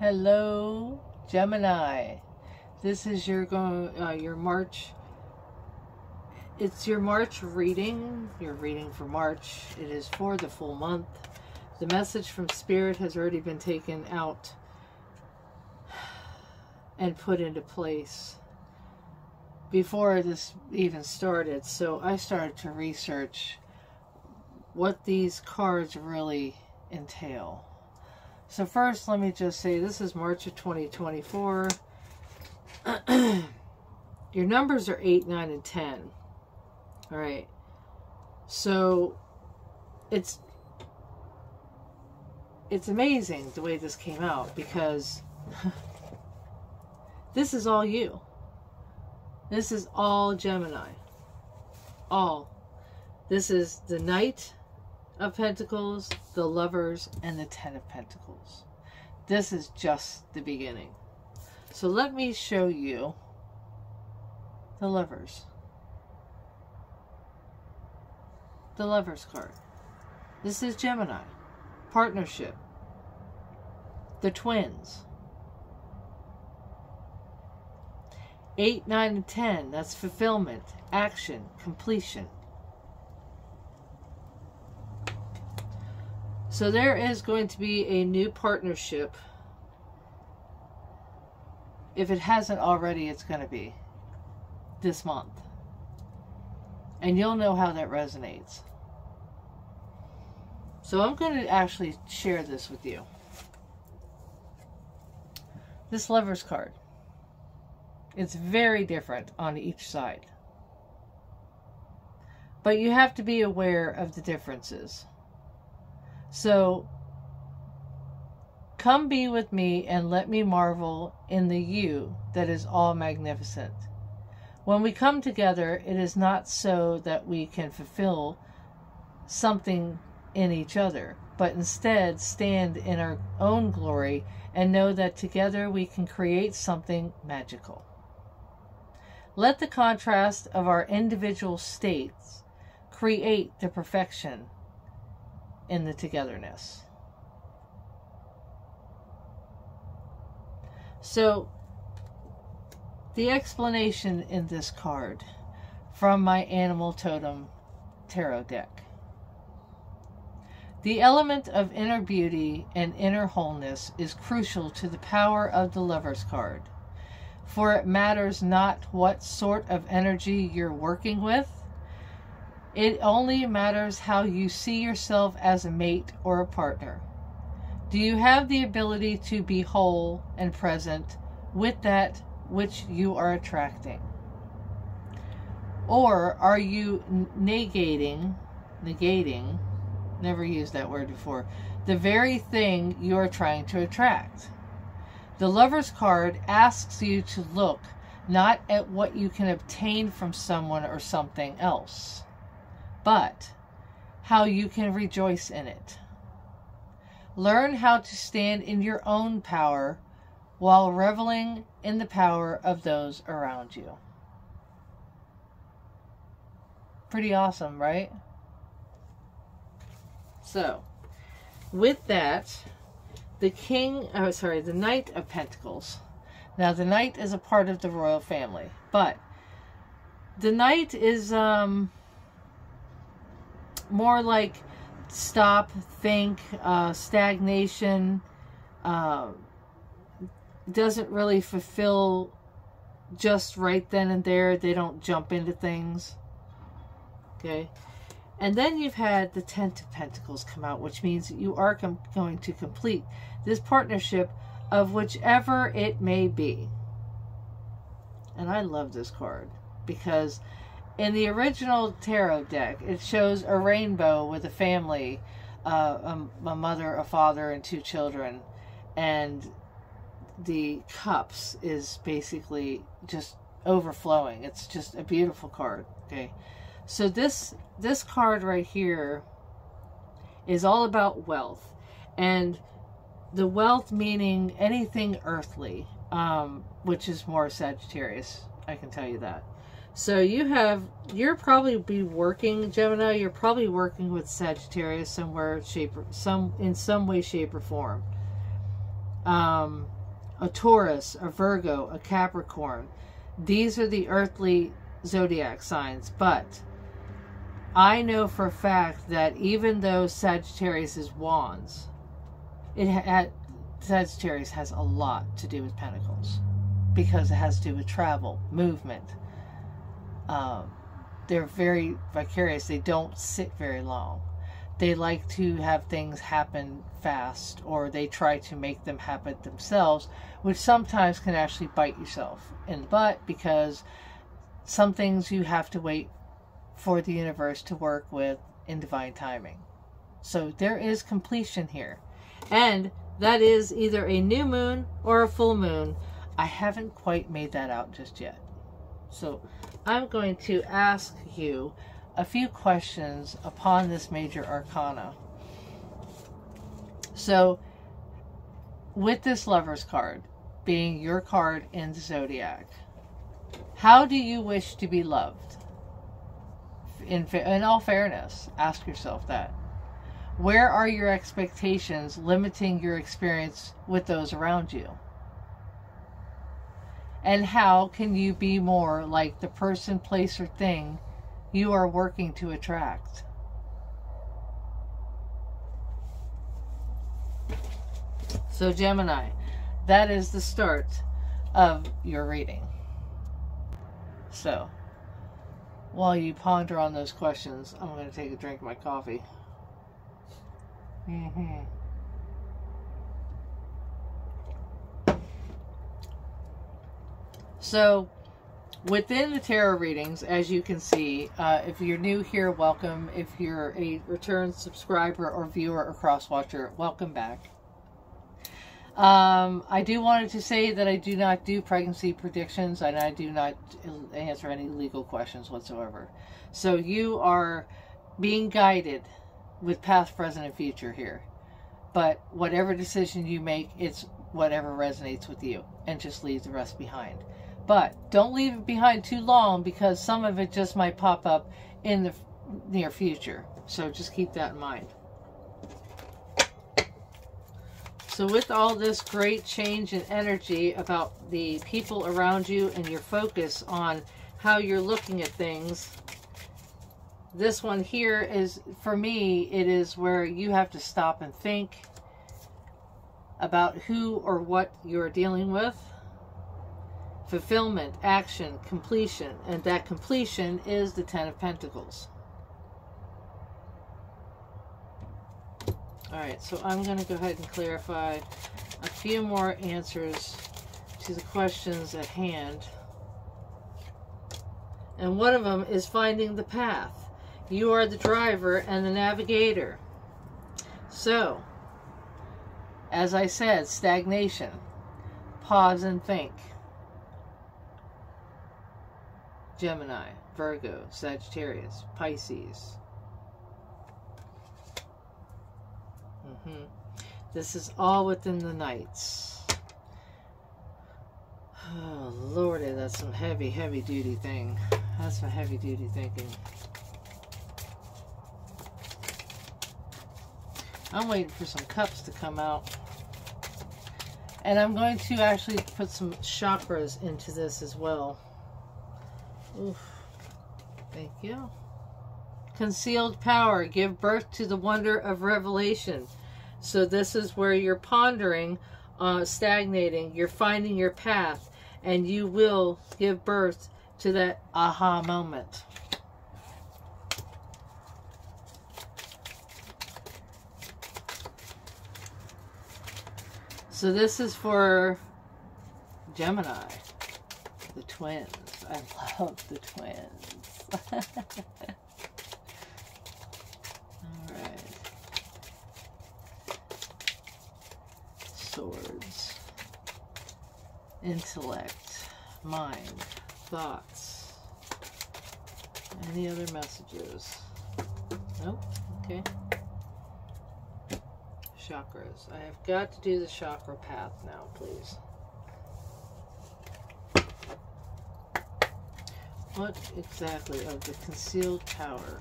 Hello, Gemini. This is your March. It's your March reading. Your reading for March. It is for the full month. The message from Spirit has already been taken out and put into place before this even started. So I started to research what these cards really entail. So first, let me just say, this is March of 2024. Your numbers are 8, 9, and 10. All right. So it's amazing the way this came out, because this is all you. This is all Gemini. All. This is the Knight of Pentacles, the Lovers, and the Ten of Pentacles. This is just the beginning. So let me show you the Lovers. The Lovers card. This is Gemini. Partnership. The Twins. 8, 9, and 10. That's fulfillment, action, completion. So there is going to be a new partnership. If it hasn't already, it's going to be this month. And you'll know how that resonates. So I'm going to actually share this with you. This Lover's card. It's very different on each side. But you have to be aware of the differences. So, come be with me and let me marvel in the you that is all magnificent. When we come together, it is not so that we can fulfill something in each other, but instead stand in our own glory and know that together we can create something magical. Let the contrast of our individual states create the perfection in the togetherness. So, the explanation in this card from my Animal Totem Tarot deck. The element of inner beauty and inner wholeness is crucial to the power of the Lover's card, for it matters not what sort of energy you're working with. It only matters how you see yourself as a mate or a partner. Do you have the ability to be whole and present with that which you are attracting? Or are you negating, never used that word before, the very thing you are trying to attract? The Lover's card asks you to look not at what you can obtain from someone or something else, but how you can rejoice in it. Learn how to stand in your own power while reveling in the power of those around you. Pretty awesome, right? So, with that, the Knight of Pentacles. Now, the Knight is a part of the royal family, but the Knight is more like stop, think, stagnation, doesn't really fulfill just right then and there. They don't jump into things. Okay. And then you've had the Ten of Pentacles come out, which means that you are going to complete this partnership of whichever it may be. And I love this card because in the original tarot deck, it shows a rainbow with a family, a mother, a father, and 2 children. And the cups is basically just overflowing. It's just a beautiful card. Okay. So this card right here is all about wealth. And the wealth meaning anything earthly, which is more Sagittarius. I can tell you that. So you're probably be working, Gemini, you're probably working with Sagittarius somewhere, in some way, shape, or form. a Taurus, a Virgo, a Capricorn. These are the earthly zodiac signs, but I know for a fact that even though Sagittarius is wands, Sagittarius has a lot to do with pentacles because it has to do with travel, movement. They're very vicarious. They don't sit very long. They like to have things happen fast, or they try to make them happen themselves, which sometimes can actually bite yourself in the butt, because some things you have to wait for the universe to work with in divine timing. So there is completion here. And that is either a new moon or a full moon. I haven't quite made that out just yet. So I'm going to ask you a few questions upon this major arcana. So with this Lover's card being your card in the zodiac, how do you wish to be loved? In all fairness, ask yourself that. Where are your expectations limiting your experience with those around you? And how can you be more like the person, place, or thing you are working to attract? So Gemini, that is the start of your reading. So while you ponder on those questions, I'm going to take a drink of my coffee. So within the tarot readings, as you can see, if you're new here, welcome. If you're a return subscriber or viewer or cross-watcher, welcome back. I do wanted to say that I do not do pregnancy predictions, and I do not answer any legal questions whatsoever. So you are being guided with past, present, and future here. But whatever decision you make, it's whatever resonates with you, and just leave the rest behind. But don't leave it behind too long, because some of it just might pop up in the near future. So just keep that in mind. So with all this great change in energy about the people around you and your focus on how you're looking at things, this one here is, for me, it is where you have to stop and think about who or what you're dealing with. Fulfillment, action, completion, and that completion is the Ten of Pentacles. Alright, so I'm going to go ahead and clarify a few more answers to the questions at hand. And one of them is finding the path. You are the driver and the navigator. So, as I said, stagnation. Pause and think. Gemini, Virgo, Sagittarius, Pisces. This is all within the nights. Oh, Lordy, that's some heavy, heavy duty thing. That's some heavy duty thinking. I'm waiting for some cups to come out. And I'm going to actually put some chakras into this as well. Oof. Thank you. Concealed power. Give birth to the wonder of revelation. So this is where you're pondering, stagnating. You're finding your path. And you will give birth to that aha moment. So this is for Gemini, the twins. I love the twins. Alright. Swords. Intellect. Mind. Thoughts. Any other messages? Nope. Okay. Chakras. I have got to do the chakra path now, please. What exactly of the concealed power?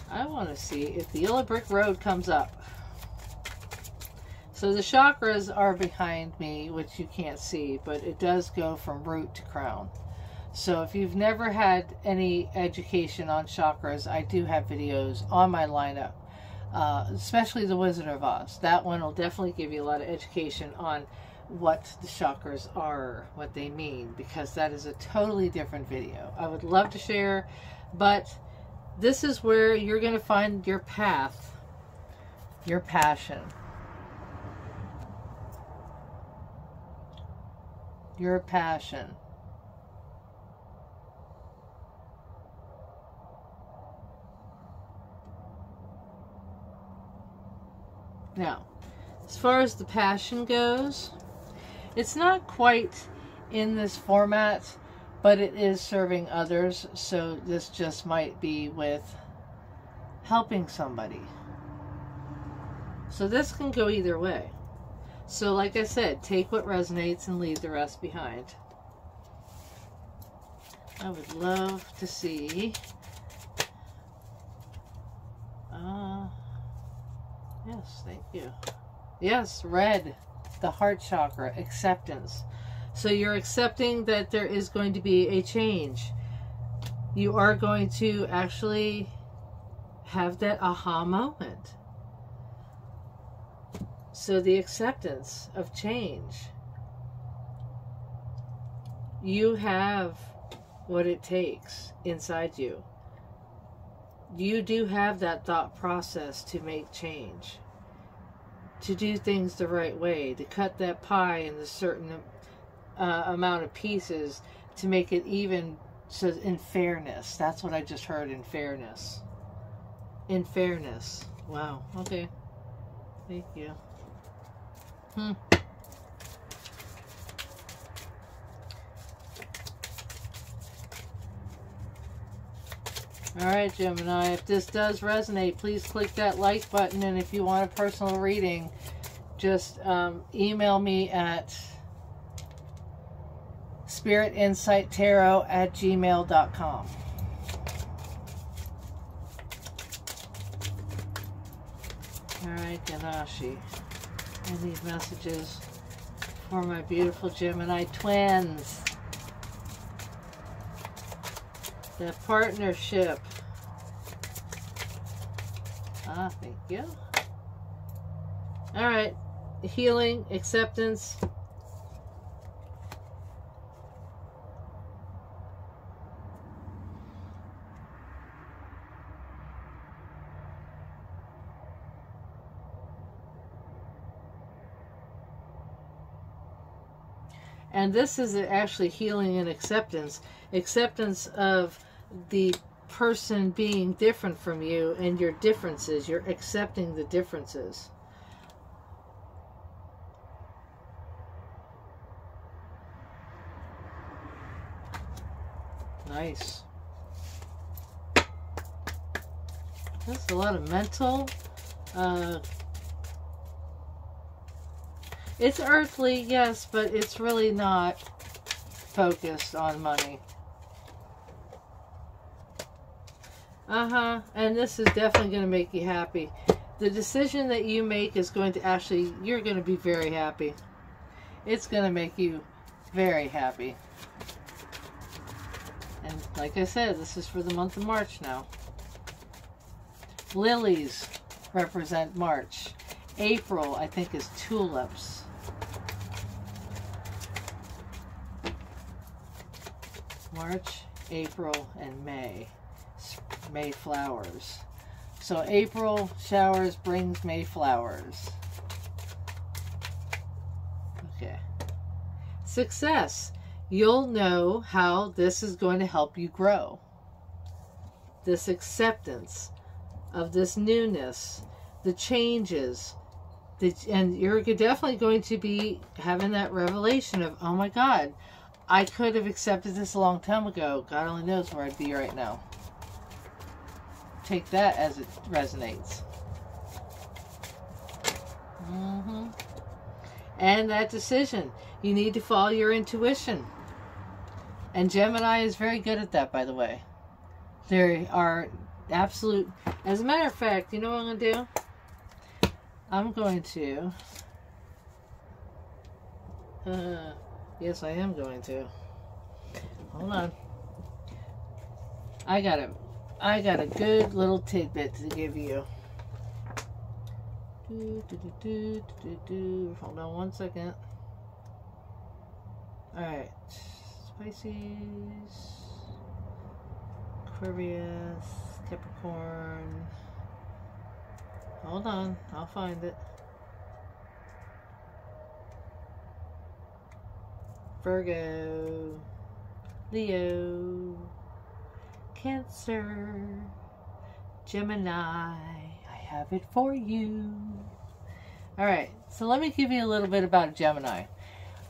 I want to see if the yellow brick road comes up. So the chakras are behind me, which you can't see, but it does go from root to crown. So if you've never had any education on chakras, I do have videos on my lineup, especially the Wizard of Oz. That one will definitely give you a lot of education on what the chakras are, what they mean, because that is a totally different video. I would love to share, but this is where you're going to find your path, your passion, your passion. Now, as far as the passion goes, it's not quite in this format, but it is serving others, so this just might be with helping somebody. So this can go either way. So like I said, take what resonates and leave the rest behind. I would love to see... yes, thank you. Yes, red, the heart chakra, acceptance. So you're accepting that there is going to be a change. You are going to actually have that aha moment. So the acceptance of change. You have what it takes inside you. You do have that thought process to make change, to do things the right way, to cut that pie in a certain amount of pieces to make it even, so in fairness. That's what I just heard, in fairness. In fairness. Wow, okay. Thank you. Alright, Gemini, if this does resonate, please click that like button, and if you want a personal reading, just email me at spiritinsighttarot@gmail.com. Alright, Ganashi, I need messages for my beautiful Gemini twins. The partnership. Thank you. Alright. Healing, acceptance. And this is actually healing and acceptance. Acceptance of the person being different from you and your differences. You're accepting the differences. Nice. That's a lot of mental. It's earthly, yes, but it's really not focused on money. And this is definitely going to make you happy. The decision that you make is going to actually, you're going to be very happy. It's going to make you very happy. And like I said, this is for the month of March now. Lilies represent March. April, I think, is tulips. March, April, and May. May flowers. So April showers brings May flowers. Okay. Success. You'll know how this is going to help you grow. This acceptance of this newness, the changes, and you're definitely going to be having that revelation of, oh my God, I could have accepted this a long time ago. God only knows where I'd be right now. Take that as it resonates. And that decision. You need to follow your intuition. And Gemini is very good at that, by the way. There are absolute... As a matter of fact, you know what I'm going to do? I'm going to Yes, I am going to. Hold on. I got a good little tidbit to give you. Hold on one second. Alright. Pisces, Aquarius, Capricorn. Hold on, I'll find it. Virgo, Leo, Cancer, Gemini. I have it for you. Alright, so let me give you a little bit about Gemini.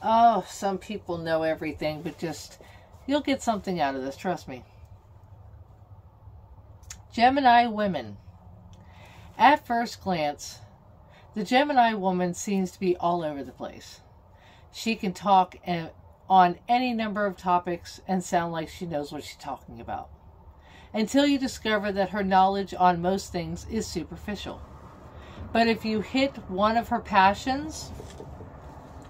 Oh, some people know everything, but just, you'll get something out of this, trust me. Gemini women. At first glance, the Gemini woman seems to be all over the place. She can talk on any number of topics and sound like she knows what she's talking about. Until you discover that her knowledge on most things is superficial. But if you hit one of her passions...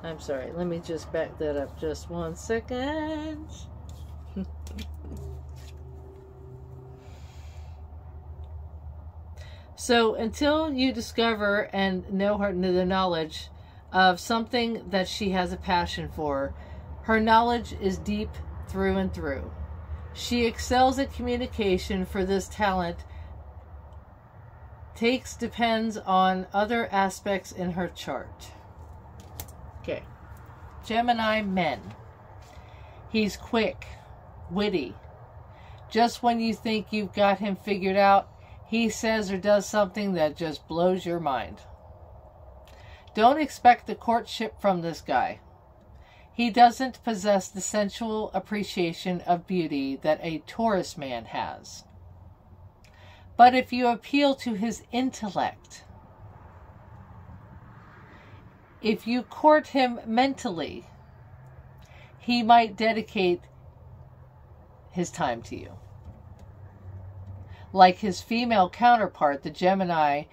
I'm sorry, let me just back that up just 1 second. So until you discover and know the knowledge of something that she has a passion for, her knowledge is deep through and through. She excels at communication, for this talent depends on other aspects in her chart. Okay. Gemini men. He's quick, witty. Just when you think you've got him figured out, he says or does something that just blows your mind. Don't expect the courtship from this guy. He doesn't possess the sensual appreciation of beauty that a Taurus man has. But if you appeal to his intellect, if you court him mentally, he might dedicate his time to you. Like his female counterpart, the Gemini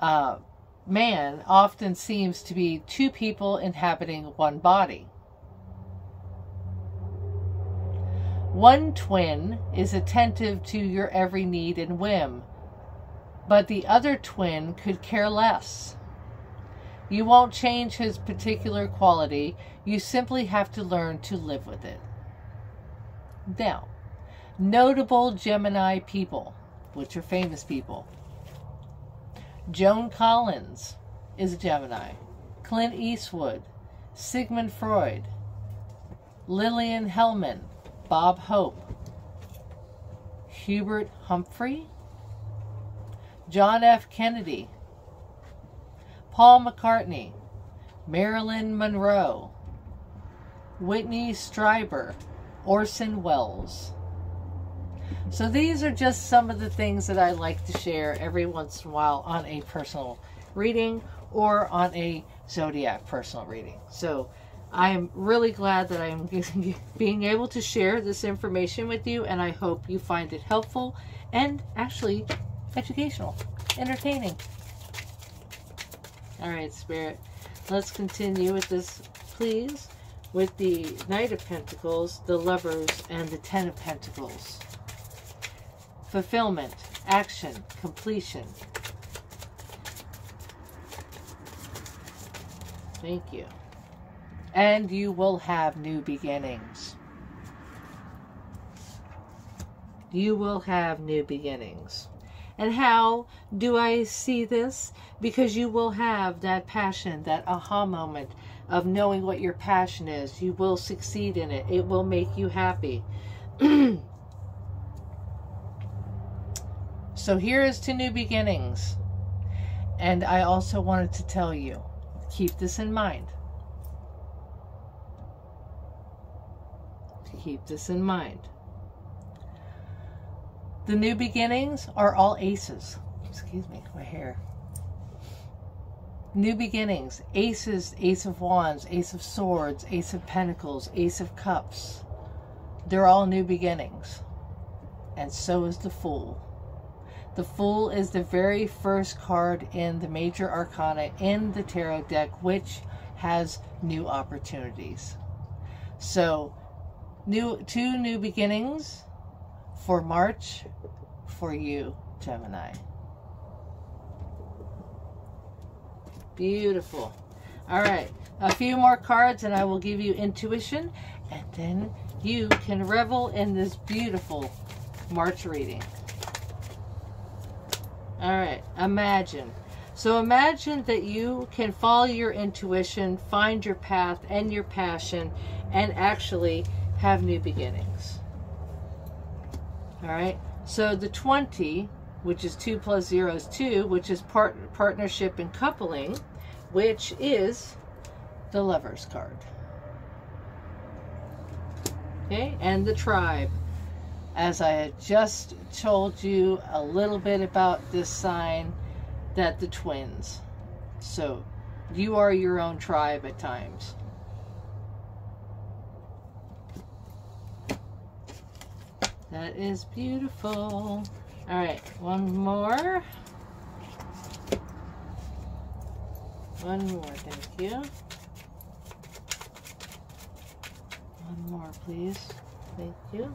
man often seems to be two people inhabiting one body. One twin is attentive to your every need and whim, but the other twin could care less. You won't change his particular quality. You simply have to learn to live with it. Now, notable Gemini people, which are famous people. Joan Collins is a Gemini. Clint Eastwood, Sigmund Freud, Lillian Hellman, Bob Hope, Hubert Humphrey, John F. Kennedy, Paul McCartney, Marilyn Monroe, Whitney Strieber, Orson Welles. So these are just some of the things that I like to share every once in a while on a personal reading or on a zodiac personal reading. So I am really glad that I am being able to share this information with you, and I hope you find it helpful and actually educational, entertaining. All right, Spirit, let's continue with this, please, with the Knight of Pentacles, the Lovers, and the Ten of Pentacles. Fulfillment, action, completion. Thank you. And you will have new beginnings. You will have new beginnings. And how do I see this? Because you will have that passion, that aha moment of knowing what your passion is. You will succeed in it. It will make you happy. So here is to new beginnings. And I also wanted to tell you, keep this in mind. Keep this in mind. The new beginnings are all aces. Excuse me, my hair. New beginnings. Aces, Ace of Wands, Ace of Swords, Ace of Pentacles, Ace of Cups. They're all new beginnings. And so is the Fool. The Fool is the very first card in the major arcana in the tarot deck, which has new opportunities. So, two new beginnings for March for you, Gemini. Beautiful. All right, a few more cards and I will give you intuition, and then you can revel in this beautiful March reading. All right, imagine. So imagine that you can follow your intuition, find your path and your passion, and actually have new beginnings. All right, so the 20, which is 2 plus 0 is 2, which is partnership and coupling, which is the Lover's card. Okay, and the Tribe. As I had just told you a little bit about this sign, that the twins. So you are your own tribe at times. That is beautiful. All right, one more. One more, thank you. One more, please. Thank you.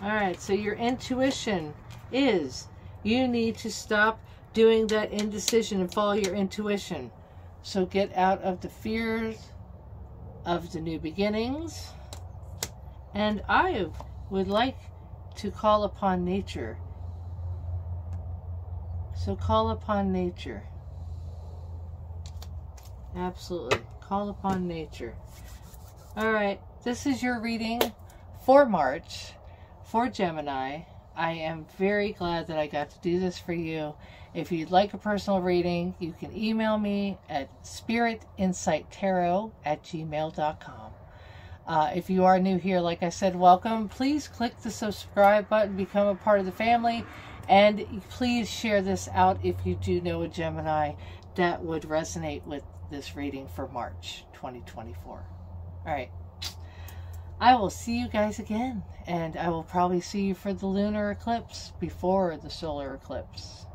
All right, so your intuition is you need to stop doing that indecision and follow your intuition. So get out of the fears of the new beginnings. And I would like to call upon nature. So call upon nature. Absolutely. Call upon nature. All right, this is your reading for March for Gemini. I am very glad that I got to do this for you. If you'd like a personal reading, you can email me at spiritinsighttarot@gmail.com. If you are new here, like I said, welcome. Please click the subscribe button, become a part of the family, and please share this out if you do know a Gemini that would resonate with this reading for March 2024. All right. I will see you guys again, and I will probably see you for the lunar eclipse before the solar eclipse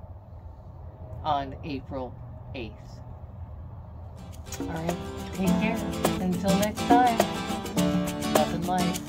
on April 8th. All right, take care. Until next time, love and light.